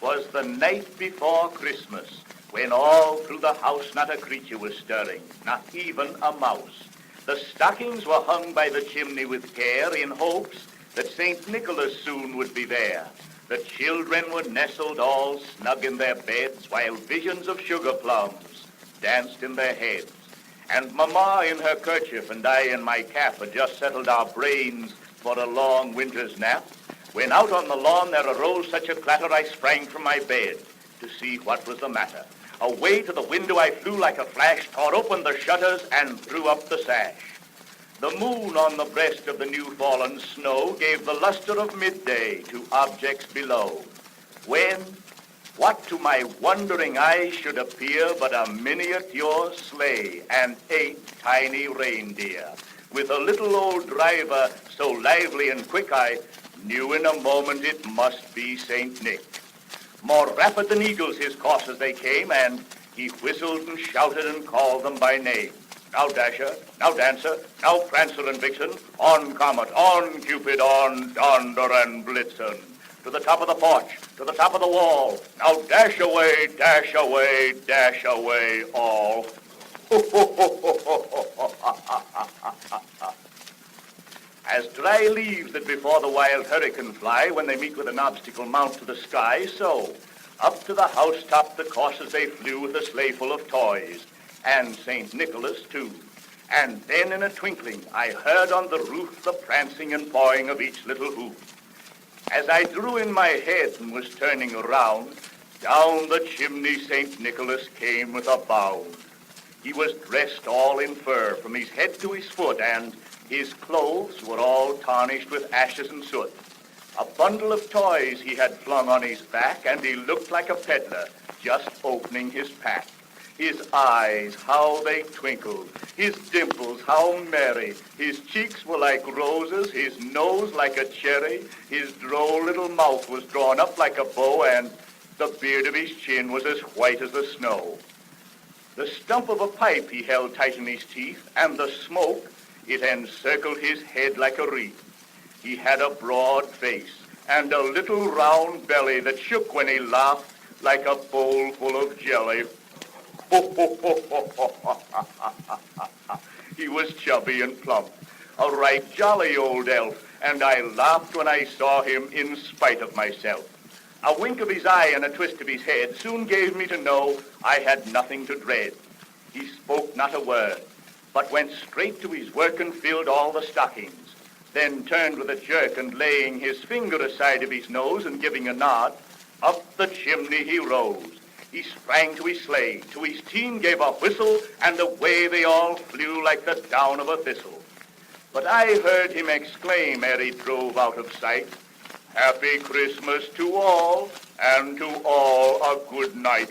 'Twas the night before Christmas, when all through the house not a creature was stirring, not even a mouse. The stockings were hung by the chimney with care in hopes that St. Nicholas soon would be there. The children were nestled all snug in their beds while visions of sugar plums danced in their heads. And Mamma in her kerchief and I in my cap had just settled our brains for a long winter's nap, when out on the lawn there arose such a clatter I sprang from my bed to see what was the matter. Away to the window I flew like a flash, tore open the shutters, and threw up the sash. The moon on the breast of the new-fallen snow gave the luster of midday to objects below, when what to my wondering eyes should appear but a miniature sleigh and 8 tiny reindeer, with a little old driver so lively and quick I knew in a moment it must be St. Nick. More rapid than eagles his course as they came, and he whistled and shouted and called them by name. Now Dasher, now Dancer, now Prancer and Vixen, on Comet, on Cupid, on Donder and Blitzen, to the top of the porch, to the top of the wall. Now dash away, dash away, dash away all. As dry leaves that before the wild hurricane fly when they meet with an obstacle mount to the sky, so up to the housetop the coursers they flew with a sleigh full of toys, and St. Nicholas too. And then in a twinkling I heard on the roof the prancing and pawing of each little hoof. As I drew in my head and was turning around, down the chimney St. Nicholas came with a bound. He was dressed all in fur from his head to his foot, and his clothes were all tarnished with ashes and soot. A bundle of toys he had flung on his back, and he looked like a peddler just opening his pack. His eyes, how they twinkled, his dimples, how merry, his cheeks were like roses, his nose like a cherry, his droll little mouth was drawn up like a bow, and the beard of his chin was as white as the snow. The stump of a pipe he held tight in his teeth, and the smoke, it encircled his head like a wreath. He had a broad face and a little round belly that shook when he laughed like a bowl full of jelly. He was chubby and plump, a right jolly old elf, and I laughed when I saw him in spite of myself. A wink of his eye and a twist of his head soon gave me to know I had nothing to dread. He spoke not a word, but went straight to his work and filled all the stockings, then turned with a jerk and laying his finger aside of his nose and giving a nod, up the chimney he rose. He sprang to his sleigh, to his team gave a whistle, and away they all flew like the down of a thistle. But I heard him exclaim ere he drove out of sight, "Happy Christmas to all, and to all a good night."